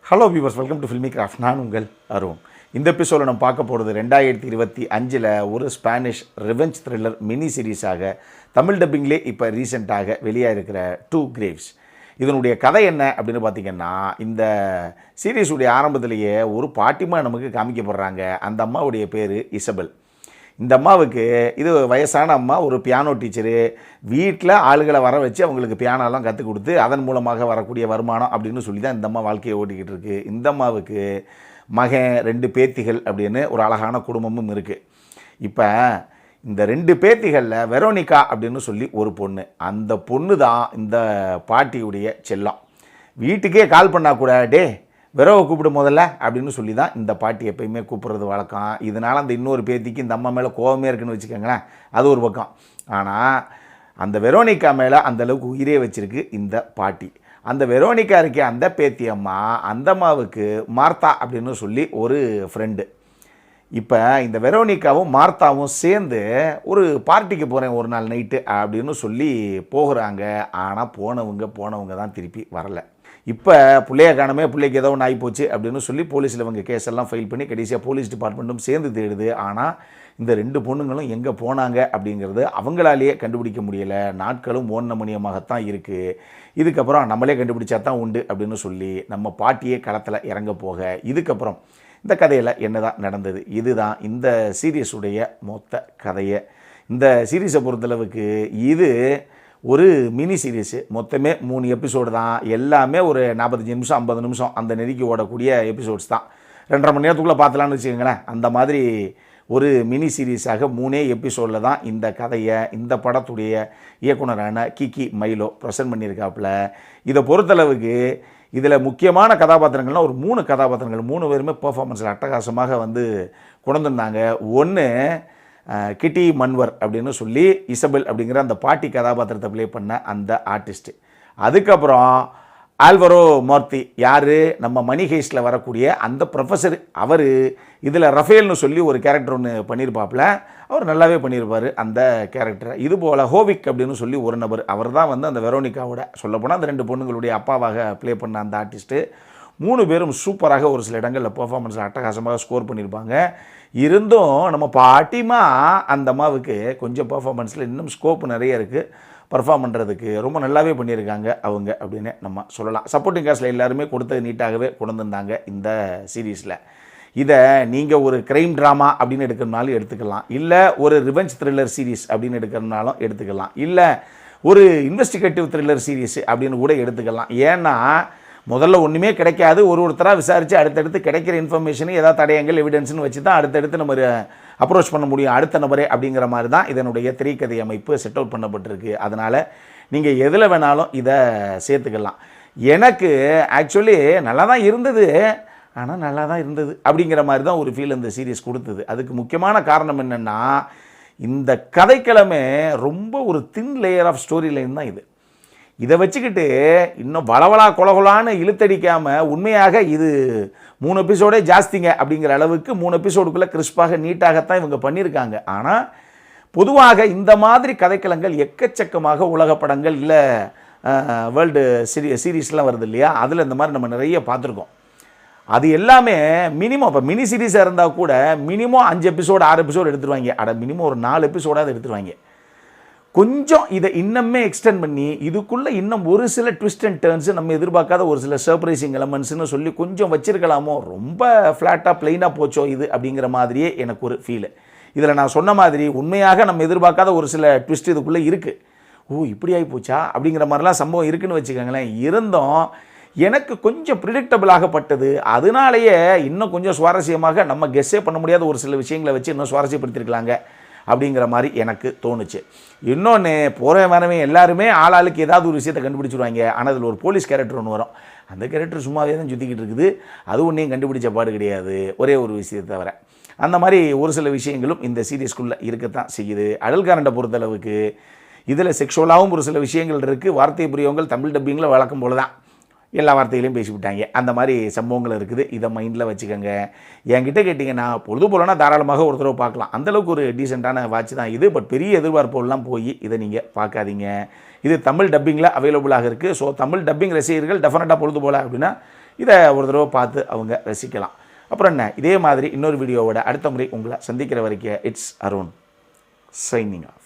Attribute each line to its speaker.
Speaker 1: Hello viewers, welcome to filmi craft. நான் உங்கள் அருண். இந்த எபிசோடில் நம்ம பார்க்க போகிறது 2025 ஒரு ஸ்பானிஷ் ரிவெஞ்ச் த்ரில்லர் மினி சீரீஸாக தமிழ் டப்பிங்லே இப்போ ரீசெண்டாக வெளியாக இருக்கிற டூ கிரேவ்ஸ். இதனுடைய கதை என்ன அப்படின்னு பார்த்திங்கன்னா, இந்த சீரீஸுடைய ஆரம்பத்திலேயே ஒரு பாட்டிமா நமக்கு காமிக்கப்படுறாங்க. அந்த அம்மாவுடைய பேர் இசபெல். இந்த அம்மாவுக்கு இது வயசான அம்மா, ஒரு பியானோ டீச்சரு. வீட்டில் ஆளுகளை வர வச்சு அவங்களுக்கு பியானோலாம் கற்றுக் கொடுத்து அதன் மூலமாக வரக்கூடிய வருமானம் அப்படின்னு சொல்லி தான் இந்த அம்மா வாழ்க்கையை ஓட்டிக்கிட்டு இருக்குது. இந்த அம்மாவுக்கு மகன், 2 பேத்திகள் அப்படின்னு ஒரு அழகான குடும்பமும் இருக்குது. இப்போ இந்த 2 பேத்திகளில் வெரோனிகா அப்படின்னு சொல்லி ஒரு பொண்ணு. அந்த பொண்ணு தான் இந்த பாட்டியுடைய செல்லம். வீட்டுக்கே கால் பண்ணால் கூட டே வெரோவை கூப்பிடு முதல்ல அப்படின்னு சொல்லி தான் இந்த பாட்டி எப்பயுமே கூப்பிட்றது வழக்கம். இதனால் அந்த இன்னொரு பேத்திக்கு இந்த அம்மா மேலே கோபமே இருக்குன்னு வச்சுக்கோங்களேன், அது ஒரு பக்கம். ஆனால் அந்த வெரோனிகா மேலே அந்தளவுக்கு உயிரே வச்சுருக்கு இந்த பாட்டி. அந்த வெரோனிகா இருக்கே அந்த பேத்தி அம்மா, அந்த அம்மாவுக்கு மார்த்தா அப்படின்னு சொல்லி ஒரு ஃப்ரெண்டு. இப்போ இந்த வெரோனிகாவும் மார்த்தாவும் சேர்ந்து ஒரு பார்ட்டிக்கு போகிறேன் ஒரு நாள் நைட்டு அப்படின்னு சொல்லி போகிறாங்க. ஆனால் போனவங்க தான் திருப்பி வரலை. இப்போ பிள்ளைய காணமே, பிள்ளைக்கு ஏதோ ஒன்று ஆகிப்போச்சு அப்படின்னு சொல்லி போலீஸில் இவங்க கேஸெல்லாம் ஃபைல் பண்ணி கடைசியாக போலீஸ் டிபார்ட்மெண்ட்டும் சேர்ந்து தேடுது. ஆனால் இந்த 2 பொண்ணுங்களும் எங்கே போனாங்க அப்படிங்கிறது அவங்களாலேயே கண்டுபிடிக்க முடியலை. நாட்களும் ஓன மணியமாகத்தான் இருக்குது. இதுக்கப்புறம் நம்மளே கண்டுபிடிச்சா தான் உண்டு அப்படின்னு சொல்லி நம்ம பாட்டியே களத்தில் இறங்க போக, இதுக்கப்புறம் இந்த கதையில் என்ன தான் நடந்தது, இதுதான் இந்த சீரீஸுடைய மொத்த கதையை. இந்த சீரீஸை பொறுத்தளவுக்கு இது ஒரு மினி சீரீஸு. மொத்தமே 3 எபிசோடு தான். எல்லாமே ஒரு 45 நிமிஷம் 50 நிமிஷம் அந்த நெருக்கி ஓடக்கூடிய எபிசோட்ஸ் தான். 2.5 மணி நேரத்துக்குள்ளே பார்த்துலான்னு வச்சுக்கோங்களேன். அந்த மாதிரி ஒரு மினி சீரீஸாக 3 எபிசோடில் தான் இந்த கதையை இந்த படத்துடைய இயக்குனரான கிக்கி மைலோ ப்ரெசென்ட் பண்ணியிருக்காப்புல. இதை பொறுத்தளவுக்கு இதில் முக்கியமான கதாபாத்திரங்கள்னால் ஒரு 3 கதாபாத்திரங்கள், 3 பேருமே பெர்ஃபார்மன்ஸில் அட்டகாசமாக கொண்டு வந்தாங்க. ஒன்று கிட்டி மன்வர் அப்படின்னு சொல்லி இசபெல் அப்படிங்கிற அந்த பாட்டி கதாபாத்திரத்தை ப்ளே பண்ண அந்த ஆர்டிஸ்ட்டு. அதுக்கப்புறம் ஆல்வரோ மார்த்தி, யார் நம்ம மணி ஹெய்ஸ்டில் வரக்கூடிய அந்த ப்ரொஃபஸர். அவர் இதில் ரஃபேல்னு சொல்லி ஒரு கேரக்டர் ஒன்று பண்ணியிருப்பாப்புல. அவர் நல்லாவே பண்ணியிருப்பார் அந்த கேரக்டரை. இதுபோல் ஹோவிக் அப்படின்னு சொல்லி ஒரு நபர், அவர் தான் அந்த வெரோனிகாவோட சொல்லப்போனால் அந்த 2 பொண்ணுங்களுடைய அப்பாவாக ப்ளே பண்ண அந்த ஆர்டிஸ்ட்டு. 3 பேரும் சூப்பராக ஒரு சில இடங்களில் பெர்ஃபார்மன்ஸில் அட்டகாசமாக ஸ்கோர் பண்ணியிருப்பாங்க. இருந்தும் நம்ம பாட்டிமா அந்த அம்மாவுக்கு கொஞ்சம் பெர்ஃபார்மன்ஸில் இன்னும் ஸ்கோப் நிறைய இருக்குது. பர்ஃபார்ம் பண்ணுறதுக்கு ரொம்ப நல்லாவே பண்ணியிருக்காங்க அவங்க அப்படின்னு நம்ம சொல்லலாம். சப்போர்ட்டிங் காஸ்ட்டில் எல்லாருமே கொடுத்தது நீட்டாகவே கொண்டு வந்தாங்க இந்த சீரீஸில். இதை நீங்கள் ஒரு க்ரைம் ட்ராமா அப்படின்னு எடுக்கிறனாலும் எடுத்துக்கலாம், இல்லை ஒரு ரிவெஞ்ச் த்ரில்லர் சீரீஸ் அப்படின்னு எடுக்கிறனாலும் எடுத்துக்கலாம், இல்லை ஒரு இன்வெஸ்டிகேட்டிவ் த்ரில்லர் சீரீஸ் அப்படின்னு கூட எடுத்துக்கலாம். ஏன்னா முதல்ல ஒன்றுமே கிடைக்காது, ஒருத்தராக விசாரித்து அடுத்தடுத்து கிடைக்கிற இன்ஃபர்மேஷனு ஏதாவது தடயங்கள் எவிடன்ஸ்னு வச்சு தான் அடுத்தடுத்து நம்ம அப்ரோச் பண்ண முடியும் அடுத்த நபரே அப்படிங்கிற மாதிரி தான் இதனுடைய திரைக்கதை அமைப்பு செட் அவுட் பண்ணப்பட்டிருக்கு. அதனால் நீங்கள் எதில் வேணாலும் இதை சேர்த்துக்கலாம். எனக்கு ஆக்சுவலி நல்லா தான் இருந்தது, ஆனால் நல்லா தான் இருந்தது அப்படிங்கிற மாதிரி தான் ஒரு ஃபீல் இந்த சீரீஸ் கொடுத்தது. அதுக்கு முக்கியமான காரணம் என்னென்னா, இந்த கதைக்கிழமை ரொம்ப ஒரு thin layer of story line தான் இது. இதை வச்சுக்கிட்டு இன்னும் வளவலா கொலகொலான்னு இழுத்தடிக்காமல், உண்மையாக இது 3 எபிசோடே ஜாஸ்திங்க அப்படிங்கிற அளவுக்கு 3 எபிசோடுக்குள்ளே கிறிஸ்பாக நீட்டாகத்தான் இவங்க பண்ணியிருக்காங்க. ஆனால் பொதுவாக இந்த மாதிரி கதைக்களங்கள் எக்கச்சக்கமாக உலக படங்கள் இல்லை வேர்ல்டு சீரீஸ்லாம் வருது இல்லையா, அதில் இந்த மாதிரி நம்ம நிறைய பார்த்துருக்கோம். அது எல்லாமே மினிமம், இப்போ மினி சீரீஸாக இருந்தால் கூட மினிமம் 5 எபிசோடு 6 எபிசோடு எடுத்துருவாங்க. மினிமம் ஒரு 4 எபிசோடாவது எடுத்துருவாங்க. கொஞ்சம் இதை இன்னுமே எக்ஸ்டெண்ட் பண்ணி இதுக்குள்ளே இன்னும் ஒரு சில ட்விஸ்ட் அண்ட் டர்ன்ஸு, நம்ம எதிர்பார்க்காத ஒரு சில சர்ப்ரைசிங் எலமெண்ட்ஸ்னு சொல்லி கொஞ்சம் வச்சிருக்கலாமோ. ரொம்ப ஃப்ளாட்டாக ப்ளைனாக போச்சோ இது அப்படிங்கிற மாதிரியே எனக்கு ஒரு ஃபீலு. இதில் நான் சொன்ன மாதிரி உண்மையாக நம்ம எதிர்பார்க்காத ஒரு சில ட்விஸ்ட் இதுக்குள்ளே இருக்குது. இப்படி ஆகி போச்சா அப்படிங்கிற மாதிரிலாம் சம்பவம் இருக்குதுன்னு வச்சுக்கோங்களேன். இருந்தும் எனக்கு கொஞ்சம் ப்ரிடிக்டபிளாகப்பட்டது. அதனாலேயே இன்னும் கொஞ்சம் சுவாரஸ்யமாக நம்ம கெஸ்ஸே பண்ண முடியாத ஒரு சில விஷயங்களை வச்சு இன்னும் சுவாரஸ்யப்படுத்திருக்கலாங்க அப்படிங்கிற மாதிரி எனக்கு தோணுச்சு. இன்னொன்று, போகிற வரவே எல்லாருமே ஆளாளுக்கு ஏதாவது ஒரு விஷயத்தை கண்டுபிடிச்சிடுவாங்க. ஆனால் அதில் ஒரு போலீஸ் கேரக்டர் ஒன்று வரும். அந்த கேரக்டர் சும்மாவே தான் சுற்றிக்கிட்டு இருக்குது. அது ஒன்றையும் கண்டுபிடிச்ச பாடு கிடையாது, ஒரே ஒரு விஷயத்தை தவிர. அந்த மாதிரி ஒரு சில விஷயங்களும் இந்த சீரீஸ்குள்ளே இருக்கத்தான் செய்யுது. அடல்காரண்டை பொறுத்தளவுக்கு இதில் செக்ஷுவலாகவும் ஒரு சில விஷயங்கள் இருக்குது. வார்த்தை புரியவங்கள் தமிழ் டப்பிங்கில் வழக்கம் போல தான் எல்லா வார்த்தைகளையும் பேசிவிட்டாங்க. அந்த மாதிரி சம்பவங்கள் இருக்குது. இதை மைண்டில் வச்சுக்கோங்க. என்கிட்ட கேட்டிங்கன்னா பொழுது போலனா தாராளமாக ஒரு தடவை பார்க்கலாம். அந்தளவுக்கு ஒரு டீசெண்டான வாட்ச் தான் இது. பட் பெரிய எதிர்பார்ப்போலாம் போய் இதை நீங்கள் பார்க்காதீங்க. இது தமிழ் டப்பிங்கில் அவைலபிளாக இருக்குது. ஸோ தமிழ் டப்பிங் ரசிகர்கள் டெஃபினட்டாக பொழுது போல அப்படின்னா இதை ஒரு தடவை பார்த்து அவங்க ரசிக்கலாம். அப்புறம் என்ன, இதே மாதிரி இன்னொரு வீடியோவோட அடுத்த முறை உங்களை சந்திக்கிற வரைக்கும் இட்ஸ் அருண் சைனிங் ஆஃப்.